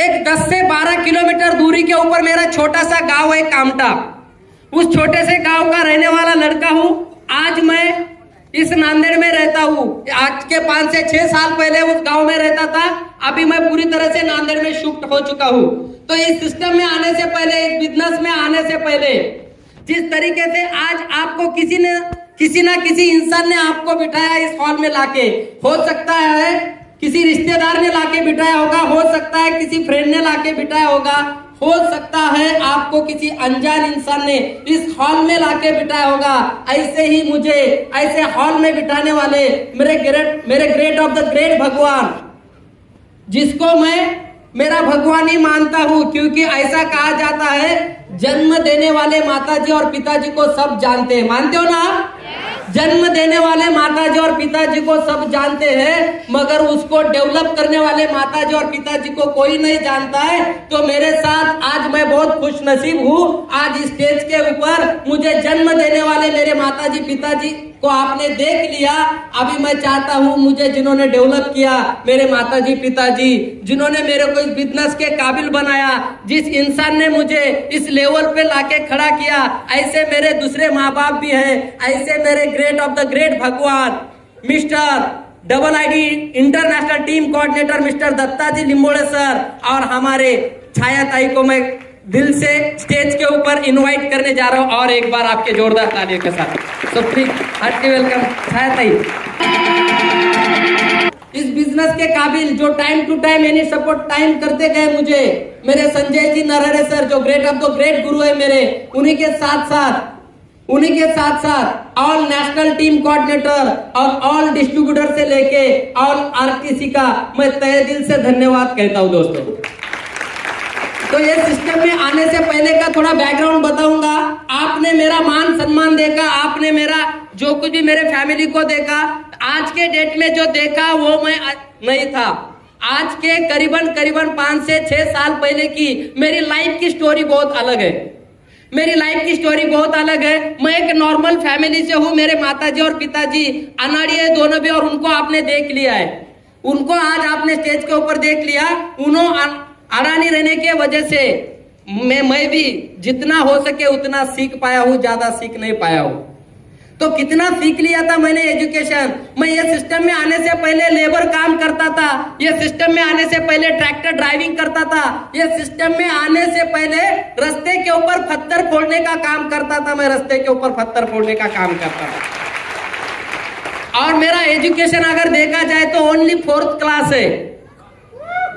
एक 10 से 12 किलोमीटर दूरी के ऊपर मेरा छोटा सा गांव है कामटा। उस छोटे से गांव का रहने वाला लड़का हूं। आज मैं इस नांदेड़ में रहता हूं। आज के 5 से 6 साल पहले उस गांव में रहता था। अभी मैं पूरी तरह से नांदेड़ में शिफ्ट हो चुका हूं। तो इस सिस्टम में आने से पहले, इस बिजनेस में आने से पहले, जिस तरीके से आज आपको किसी ना किसी इंसान ने आपको बिठाया इस हॉल में लाके, हो सकता है किसी रिश्तेदार ने लाके बिठाया होगा, हो सकता है किसी फ्रेंड ने लाके बिठाया होगा, हो सकता है आपको किसी अनजान इंसान ने इस हॉल में लाके बिठाया होगा। ऐसे ही मुझे ऐसे हॉल में बिठाने वाले मेरे ग्रेट ऑफ द ग्रेट भगवान, जिसको मैं मेरा भगवान ही मानता हूं, क्योंकि ऐसा कहा जाता है जन्म देने वाले माताजी और पिताजी को सब जानते हैं। मानते हो ना आप? जन्म देने वाले माताजी और पिताजी को सब जानते हैं, मगर उसको डेवलप करने वाले माताजी और पिताजी को कोई नहीं जानता है। तो मेरे साथ आज मैं बहुत खुश नसीब हूँ। आज स्टेज के ऊपर मुझे जन्म देने वाले मेरे माताजी पिताजी को आपने देख लिया। अभी मैं चाहता हूँ मुझे जिन्होंने डेवलप किया, मेरे माताजी पिताजी, जिन्होंने मेरे को इस बिजनेस के काबिल बनाया, जिस इंसान ने मुझे इस लेवल पे लाके खड़ा किया, ऐसे मेरे दूसरे माँ बाप भी हैं। ऐसे मेरे ग्रेट ऑफ द ग्रेट भगवान mister double ID international team coordinator mister Datta ji Limbode sir और हमारे छाया ताई को मैं दिल से स्टेज के ऊपर इनवाइट करने जा रहा हूं। और एक बार आपके जोरदार तालियों के साथ so please hearty welcome Chhaya Tai. इस बिजनेस के काबिल जो time to time any support time करते गए मुझे, मेरे संजय जी नरहरे सर जो ग्रेट ऑफ द ग्रेट गुरु है मेरे, उन्हीं के साथ साथ ऑल नेशनल टीम कोऑर्डिनेटर और ऑल डिस्ट्रीब्यूटर से लेके ऑल आरटीसी का मैं तहे दिल से धन्यवाद कहता हूं दोस्तों। तो ये सिस्टम में आने से पहले का थोड़ा बैकग्राउंड बताऊंगा। आपने मेरा मान सम्मान देखा, आपने मेरा जो कुछ भी मेरे फैमिली को देखा, आज के डेट में जो देखा वो मैं नहीं था। आज के करीबन 5 से 6 साल पहले की मेरी लाइफ की स्टोरी बहुत अलग है। मेरी लाइफ की स्टोरी बहुत अलग है। मैं एक नॉर्मल फैमिली से हूँ। मेरे माताजी और पिताजी अनाड़ी है दोनों भी, और उनको आपने देख लिया है। उनको आज आपने स्टेज के ऊपर देख लिया। उन्होंने अडानी रहने के वजह से मैं भी जितना हो सके उतना सीख पाया हूँ, ज्यादा सीख नहीं पाया हूँ। तो कितना सीख लिया था मैंने एजुकेशन। मैं ये सिस्टम में आने से पहले लेबर काम करता था, ये सिस्टम में आने से पहले ट्रैक्टर ड्राइविंग करता था, ये सिस्टम में आने से पहले रास्ते के ऊपर पत्थर फोड़ने का काम करता था। मैं रास्ते के ऊपर पत्थर फोड़ने का काम करता था। और मेरा एजुकेशन अगर देखा जाए तो ओनली 4th क्लास है।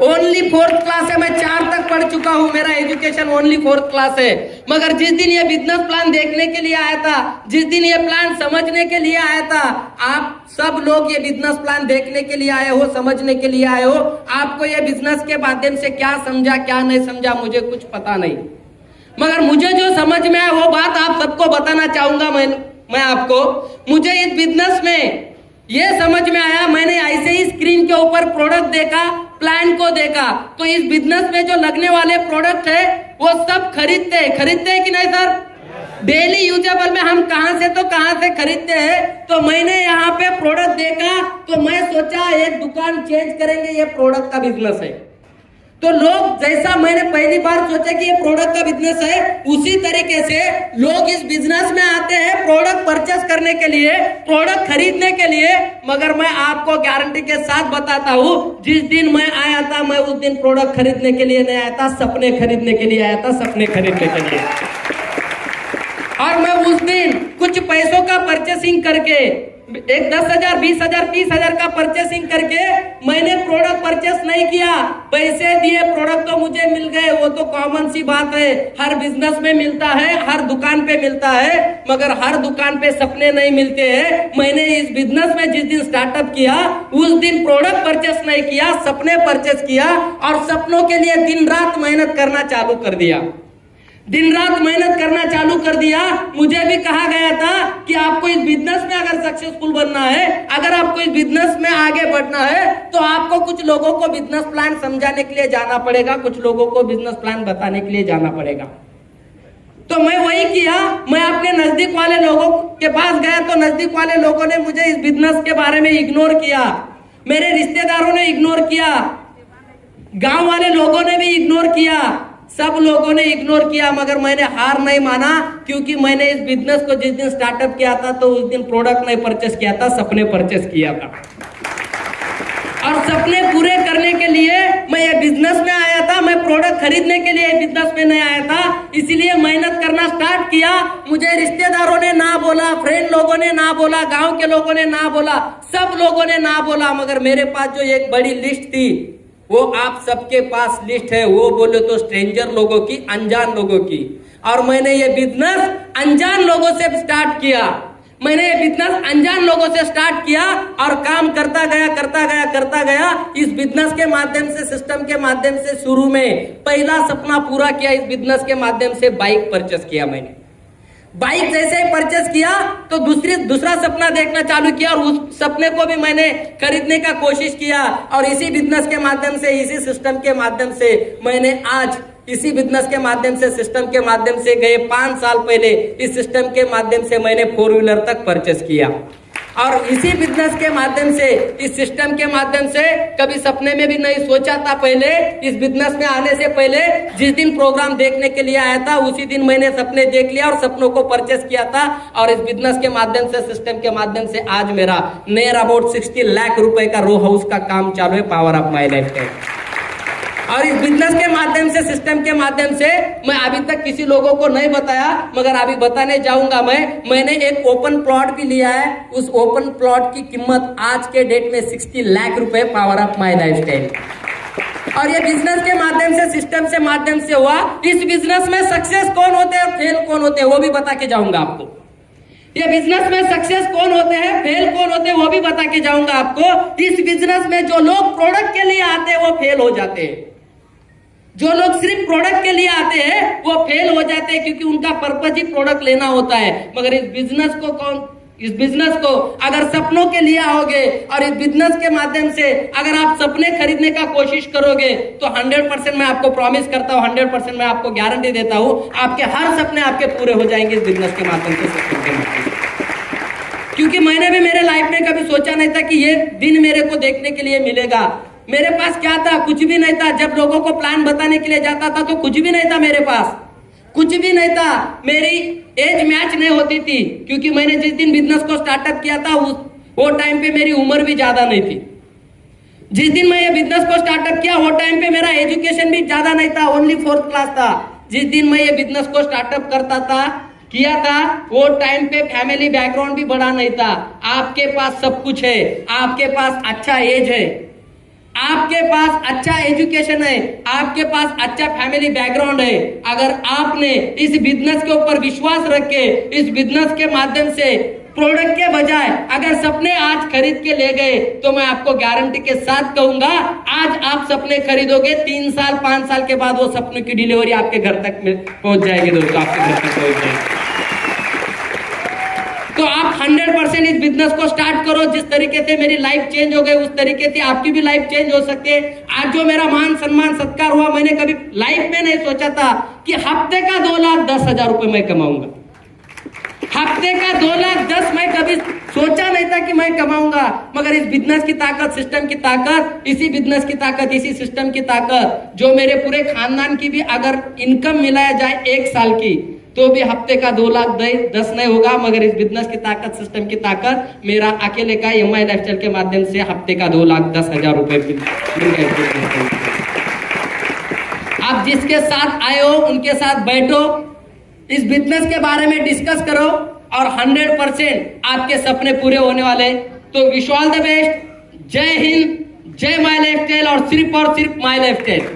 ओनली 4th क्लास है। मैं 4 तक पढ़ चुका हूँ। मेरा एजुकेशन ओनली 4th क्लास है। मगर जिस दिन ये बिजनेस प्लान देखने के लिए आया था, जिस दिन ये प्लान समझने के लिए आया था, आप सब लोग ये बिजनेस प्लान देखने के लिए आए हो, समझने के लिए आए हो। आपको ये बिजनेस के माध्यम से क्या समझा क्या नहीं समझा मुझे कुछ पता नहीं, मगर मुझे जो समझ में आया वो बात आप सबको बताना चाहूंगा। मैं आपको, मुझे इस बिजनेस में ये समझ में आया, मैंने ऐसे ही स्क्रीन के ऊपर प्रोडक्ट देखा, प्लान को देखा, तो इस बिजनेस में जो लगने वाले प्रोडक्ट है वो सब खरीदते हैं कि नहीं सर? डेली यूजेबल में हम कहां से खरीदते हैं। तो मैंने यहाँ पे प्रोडक्ट देखा तो मैं सोचा एक दुकान चेंज करेंगे, ये प्रोडक्ट का बिजनेस है। तो लोग जैसा मैंने पहली बार सोचा कि ये प्रोडक्ट का बिजनेस है, उसी तरीके से लोग इस बिजनेस में आते हैं प्रोडक्ट परचेस करने के लिए, प्रोडक्ट खरीदने के लिए। मगर मैं आपको गारंटी के साथ बताता हूँ, जिस दिन मैं आया था मैं उस दिन प्रोडक्ट खरीदने के लिए नहीं आया था, सपने खरीदने के लिए आया था, सपने खरीदने के लिए। और मैं उस दिन कुछ पैसों का परचेसिंग करके, एक 10,000 20,000 30,000 का परचेसिंग करके मैंने प्रोडक्ट परचेस नहीं किया। पैसे दिए, प्रोडक्ट तो मुझे मिल गए, वो तो कॉमन सी बात है, हर बिजनेस में मिलता है, हर दुकान पे मिलता है। मगर हर दुकान पे सपने नहीं मिलते हैं। मैंने इस बिजनेस में जिस दिन स्टार्टअप किया उस दिन प्रोडक्ट परचेस नहीं किया, सपने परचेस किया और सपनों के लिए दिन रात मेहनत करना चालू कर दिया। मुझे भी कहा गया था कि आपको इस बिजनेस में अगर सक्सेसफुल बनना है, अगर आपको इस बिजनेस में आगे बढ़ना है, तो आपको कुछ लोगों को बिजनेस प्लान समझाने के लिए जाना पड़ेगा, कुछ लोगों को बिजनेस प्लान बताने के लिए जाना पड़ेगा। तो मैं वही किया। मैं अपने नजदीक वाले लोगों के पास गया तो नजदीक वाले लोगों ने मुझे इस बिजनेस के बारे में इग्नोर किया, मेरे रिश्तेदारों ने इग्नोर किया, गांव वाले लोगों ने भी इग्नोर किया, सब लोगों ने इग्नोर किया, मगर मैंने हार नहीं माना, क्योंकि मैंने इस बिजनेस को जिस दिन स्टार्टअप किया था तो उस दिन प्रोडक्ट नहीं परचेस किया था, सपने परचेस किया था। और सपने पूरे करने के लिए मैं ये बिजनेस में आया था, मैं प्रोडक्ट खरीदने के लिए बिजनेस में नहीं आया था। इसीलिए मेहनत करना स्टार्ट किया। मुझे रिश्तेदारों ने ना बोला, फ्रेंड लोगों ने ना बोला, गांव के लोगों ने ना बोला, सब लोगों ने ना बोला, मगर मेरे पास जो एक बड़ी लिस्ट थी, वो आप सबके पास लिस्ट है, वो बोले तो स्ट्रेंजर लोगों की, अनजान लोगों की। और मैंने ये बिजनेस अनजान लोगों से स्टार्ट किया, मैंने ये बिजनेस अनजान लोगों से स्टार्ट किया और काम करता गया। इस बिजनेस के माध्यम से, सिस्टम के माध्यम से शुरू में पहला सपना पूरा किया। इस बिजनेस के माध्यम से बाइक परचेस किया मैंने। बाइक जैसे ही परचेस किया तो दूसरा सपना देखना चालू किया और उस सपने को भी मैंने खरीदने का कोशिश किया। और इसी बिजनेस के माध्यम से, इसी सिस्टम के माध्यम से मैंने आज इसी बिजनेस के माध्यम से, सिस्टम के माध्यम से गए 5 साल पहले इस सिस्टम के माध्यम से मैंने 4 व्हीलर तक परचेस किया। और इसी बिजनेस के माध्यम से, इस सिस्टम के माध्यम से, कभी सपने में भी नहीं सोचा था पहले, इस बिजनेस में आने से पहले जिस दिन प्रोग्राम देखने के लिए आया था उसी दिन मैंने सपने देख लिया और सपनों को परचेस किया था। और इस बिजनेस के माध्यम से, सिस्टम के माध्यम से आज मेरा नियर अबाउट 60 लाख रुपए का रो हाउस का काम चालू है, पावर ऑफ माई लाइफ है। और इस बिजनेस के माध्यम से, सिस्टम के माध्यम से मैं अभी तक किसी लोगों को नहीं बताया, मगर अभी बताने जाऊंगा। मैंने एक ओपन प्लॉट भी लिया है। उस ओपन प्लॉट की कीमत आज के डेट में 60 लाख रुपए, पावर ऑफ माई लाइफस्टाइल। और ये बिजनेस के माध्यम से, सिस्टम से माध्यम से हुआ। इस बिजनेस में सक्सेस कौन होते हैं, फेल कौन होते हैं, वो भी बता के जाऊंगा आपको। ये बिजनेस में सक्सेस कौन होते हैं, फेल कौन होते हैं, वो भी बता के जाऊंगा आपको। इस बिजनेस में जो लोग प्रोडक्ट के लिए आते हैं वो फेल हो जाते हैं। जो लोग सिर्फ प्रोडक्ट के लिए आते हैं वो फेल हो जाते हैं, क्योंकि उनका पर्पज ही प्रोडक्ट लेना होता है। मगर इस बिजनेस को अगर सपनों के लिए आओगे और इस बिजनेस के माध्यम से अगर आप सपने खरीदने का कोशिश करोगे तो 100% मैं आपको प्रॉमिस करता हूँ, 100% मैं आपको गारंटी देता हूँ, आपके हर सपने आपके पूरे हो जाएंगे इस बिजनेस के माध्यम से, सिस्टम के माध्यम से। क्योंकि मैंने भी मेरे लाइफ में कभी सोचा नहीं था कि ये दिन मेरे को देखने के लिए मिलेगा। मेरे पास क्या था, कुछ भी नहीं था। जब लोगों को प्लान बताने के लिए जाता था तो कुछ भी नहीं था मेरे पास, कुछ भी नहीं था। मेरी एज मैच नहीं होती थी, क्योंकि मैंने जिस दिन बिजनेस को स्टार्टअप किया था वो टाइम पे मेरी उम्र भी ज्यादा नहीं थी। जिस दिन मैं ये बिजनेस को स्टार्टअप किया वो टाइम पे मेरा एजुकेशन भी ज्यादा नहीं था, ओनली 4th क्लास था। जिस दिन मैं ये बिजनेस को स्टार्टअप किया था वो टाइम पे फैमिली बैकग्राउंड भी बड़ा नहीं था। आपके पास सब कुछ है, आपके पास अच्छा एज है, आपके पास अच्छा एजुकेशन है, आपके पास अच्छा फैमिली बैकग्राउंड है। अगर आपने इस बिजनेस के ऊपर विश्वास रख के, इस बिजनेस के माध्यम से प्रोडक्ट के बजाय अगर सपने आज खरीद के ले गए, तो मैं आपको गारंटी के साथ कहूंगा, आज आप सपने खरीदोगे, 3 साल 5 साल के बाद वो सपनों की डिलीवरी आपके घर तक पहुंच जाएगी दोस्तों, आपके घर तक पहुंच जाएगी। तो आप 100% इस बिजनेस को स्टार्ट करो। जिस तरीके से मेरी लाइफ चेंज हो गई उस तरीके से आपकी भी लाइफ चेंज हो सकती है। आज जो मेरा मान सम्मान सत्कार हुआ, मैंने कभी लाइफ में नहीं सोचा था कि हफ्ते का 2,10,000 रुपए मैं कमाऊंगा। हफ्ते का 2,10,000 मैं कभी सोचा नहीं था कि मैं कमाऊंगा। मगर इस बिजनेस की ताकत, सिस्टम की ताकत, इसी बिजनेस की ताकत, इसी सिस्टम की ताकत, जो मेरे पूरे खानदान की भी अगर इनकम मिलाया जाए 1 साल की, तो भी हफ्ते का 2,10,000 नहीं होगा। मगर इस बिजनेस की ताकत, सिस्टम की ताकत, मेरा अकेले का MI लाइफस्टाइल के माध्यम से हफ्ते का 2,10,000 रुपए मिल गए। आप जिसके साथ आए हो उनके साथ बैठो, इस बिजनेस के बारे में डिस्कस करो और 100% आपके सपने पूरे होने वाले। तो विश ऑल द बेस्ट। जय हिंद, जय माई लाइफस्टाइल और सिर्फ माई लाइफस्टाइल।